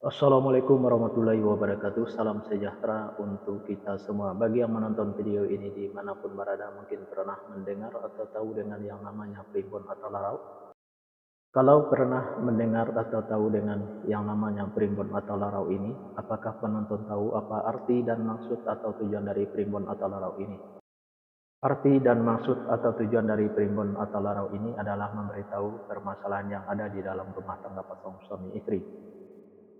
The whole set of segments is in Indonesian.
Assalamualaikum warahmatullahi wabarakatuh. Salam sejahtera untuk kita semua. Bagi yang menonton video ini dimanapun berada, mungkin pernah mendengar atau tahu dengan yang namanya primbon atau larau. Kalau pernah mendengar atau tahu dengan yang namanya primbon atau larau ini, apakah penonton tahu apa arti dan maksud atau tujuan dari primbon atau larau ini? Arti dan maksud atau tujuan dari primbon atau larau ini adalah memberitahu permasalahan yang ada di dalam rumah tangga pasangan suami istri.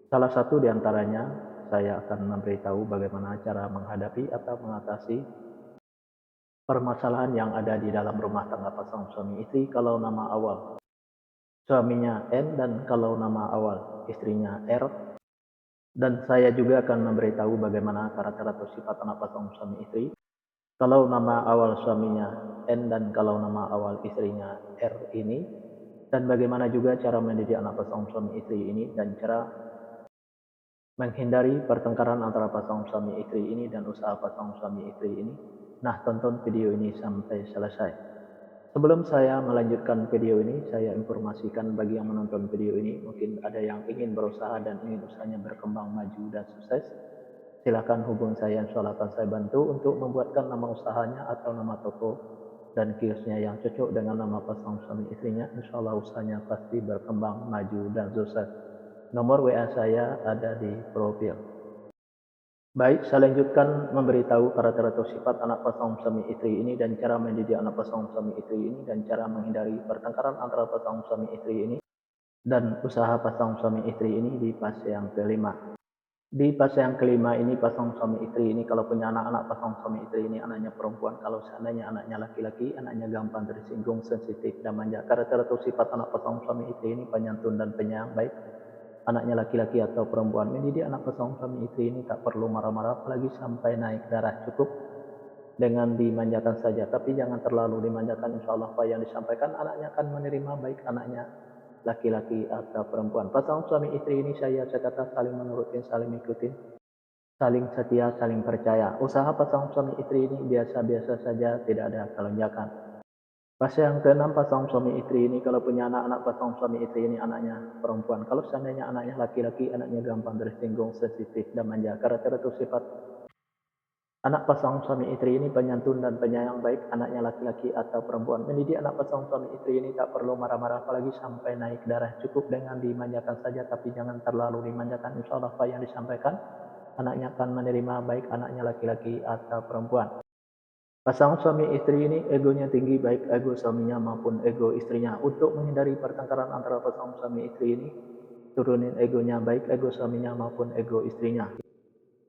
Salah satu di antaranya, saya akan memberitahu bagaimana cara menghadapi atau mengatasi permasalahan yang ada di dalam rumah tangga pasangan suami istri kalau nama awal suaminya N dan kalau nama awal istrinya R. Dan saya juga akan memberitahu bagaimana karakter atau sifat anak pasangan suami istri kalau nama awal suaminya N dan kalau nama awal istrinya R ini, dan bagaimana juga cara mendidik anak pasangan suami istri ini dan cara menghindari pertengkaran antara pasangan suami istri ini dan usaha pasangan suami istri ini. Nah, tonton video ini sampai selesai. Sebelum saya melanjutkan video ini, saya informasikan bagi yang menonton video ini, mungkin ada yang ingin berusaha dan ingin usahanya berkembang maju dan sukses. Silakan hubungi saya, insya Allah akan saya bantu untuk membuatkan nama usahanya atau nama toko dan kiosnya yang cocok dengan nama pasangan suami istrinya. Insya Allah usahanya pasti berkembang maju dan sukses. Nomor WA saya ada di profil. Baik, saya lanjutkan memberitahu karakter atau sifat anak pasangan suami istri ini dan cara mendidik anak pasangan suami istri ini dan cara menghindari pertengkaran antara pasangan suami istri ini dan usaha pasangan suami istri ini di fase yang kelima. Di fase yang kelima ini pasangan suami istri ini kalau punya anak-anak pasangan suami istri ini anaknya perempuan, kalau seandainya anaknya laki-laki, anaknya gampang tersinggung, sensitif dan manja. Karakter atau sifat anak pasangan suami istri ini penyantun dan penyayang baik. Anaknya laki-laki atau perempuan, mendidik anak pasangan suami istri ini tak perlu marah-marah apalagi sampai naik darah, cukup dengan dimanjakan saja, tapi jangan terlalu dimanjakan. Insya Allah apa yang disampaikan anaknya akan menerima, baik anaknya laki-laki atau perempuan. Pasangan suami istri ini saya kata saling menurutin, saling ikutin, saling setia, saling percaya. Usaha pasangan suami istri ini biasa-biasa saja, tidak ada kelonjakan. Fase yang keenam, pasangan suami istri ini kalau punya anak-anak pasangan suami istri ini anaknya perempuan. Kalau seandainya anaknya laki-laki, anaknya gampang tersinggung, sensitif dan manja. Karakter atau sifat anak pasangan suami istri ini penyantun dan penyayang baik, anaknya laki-laki atau perempuan. Mendidik anak pasangan suami istri ini tak perlu marah-marah apalagi sampai naik darah, cukup dengan dimanjakan saja tapi jangan terlalu dimanjakan. Insya Allah apa yang disampaikan anaknya akan menerima, baik anaknya laki-laki atau perempuan. Pasangan suami istri ini egonya tinggi, baik ego suaminya maupun ego istrinya. Untuk menghindari pertengkaran antara pasangan suami istri ini, turunin egonya, baik ego suaminya maupun ego istrinya.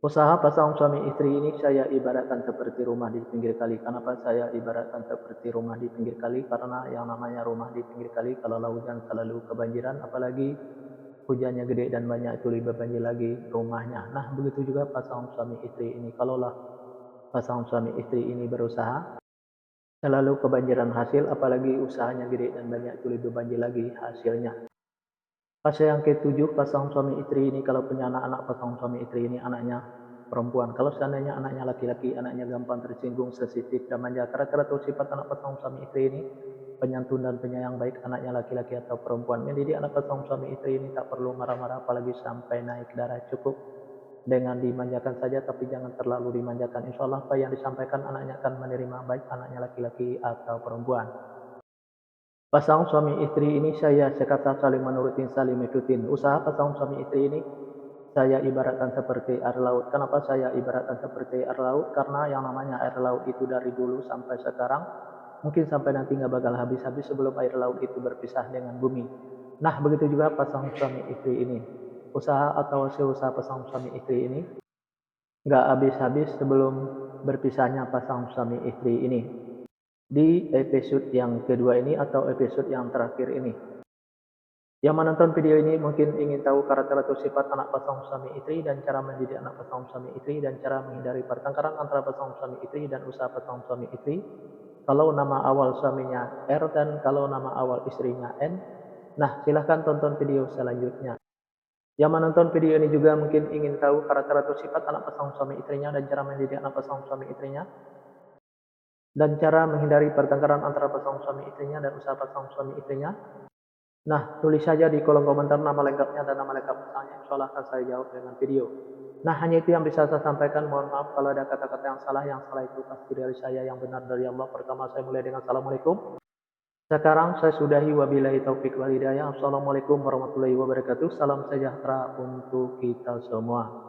Usaha pasangan suami istri ini saya ibaratkan seperti rumah di pinggir kali. Kenapa saya ibaratkan seperti rumah di pinggir kali? Karena yang namanya rumah di pinggir kali kalau hujan selalu kebanjiran, apalagi hujannya gede dan banyak itu lebih banjir lagi rumahnya. Nah, begitu juga pasangan suami istri ini. Kalaulah pasangan suami istri ini berusaha, selalu kebanjiran hasil, apalagi usahanya gede dan banyak itu lebih banjir lagi hasilnya. Fase yang ketujuh, pasangan suami istri ini kalau punya anak-anak pasangan suami istri ini anaknya perempuan. Kalau seandainya anaknya laki-laki, anaknya gampang tersinggung, sensitif dan manja. Karakter atau sifat anak pasangan suami istri ini penyantun dan penyayang baik, anaknya laki-laki atau perempuan. Mendidik anak pasangan suami istri ini tak perlu marah-marah apalagi sampai naik darah, cukup dengan dimanjakan saja tapi jangan terlalu dimanjakan. Insya Allah apa yang disampaikan anaknya akan menerima, baik anaknya laki-laki atau perempuan. Pasangan suami istri ini saya sekata saling menurutin, saling mengikutin. Usaha pasangan suami istri ini saya ibaratkan seperti air laut. Kenapa saya ibaratkan seperti air laut? Karena yang namanya air laut itu dari dulu sampai sekarang, mungkin sampai nanti nggak bakal habis-habis sebelum air laut itu berpisah dengan bumi. Nah, begitu juga pasangan suami istri ini. Usaha atau hasil usaha pasangan suami istri ini nggak habis-habis sebelum berpisahnya pasangan suami istri ini. Di episode yang kedua ini atau episode yang terakhir ini, yang menonton video ini mungkin ingin tahu karakter atau sifat anak pasangan suami istri dan cara mendidik anak pasangan suami istri dan cara menghindari pertengkaran antara pasangan suami istri dan usaha pasangan suami istri kalau nama awal suaminya R dan kalau nama awal istrinya N. Nah, silahkan tonton video selanjutnya. Yang menonton video ini juga mungkin ingin tahu karakter atau sifat anak pasangan suami istrinya dan cara mendidik anak pasangan suami istrinya dan cara menghindari pertengkaran antara pasangan suami istrinya dan usaha pasangan suami istrinya. Nah, tulis saja di kolom komentar nama lengkapnya dan nama lengkap pesannya, insyaallah akan saya jawab dengan video. Nah, hanya itu yang bisa saya sampaikan. Mohon maaf kalau ada kata-kata yang salah. Yang salah itu pasti dari saya, yang benar dari Allah. Pertama saya mulai dengan assalamualaikum. Sekarang saya sudahi, wabillahi taufik wal hidayah. Assalamualaikum warahmatullahi wabarakatuh. Salam sejahtera untuk kita semua.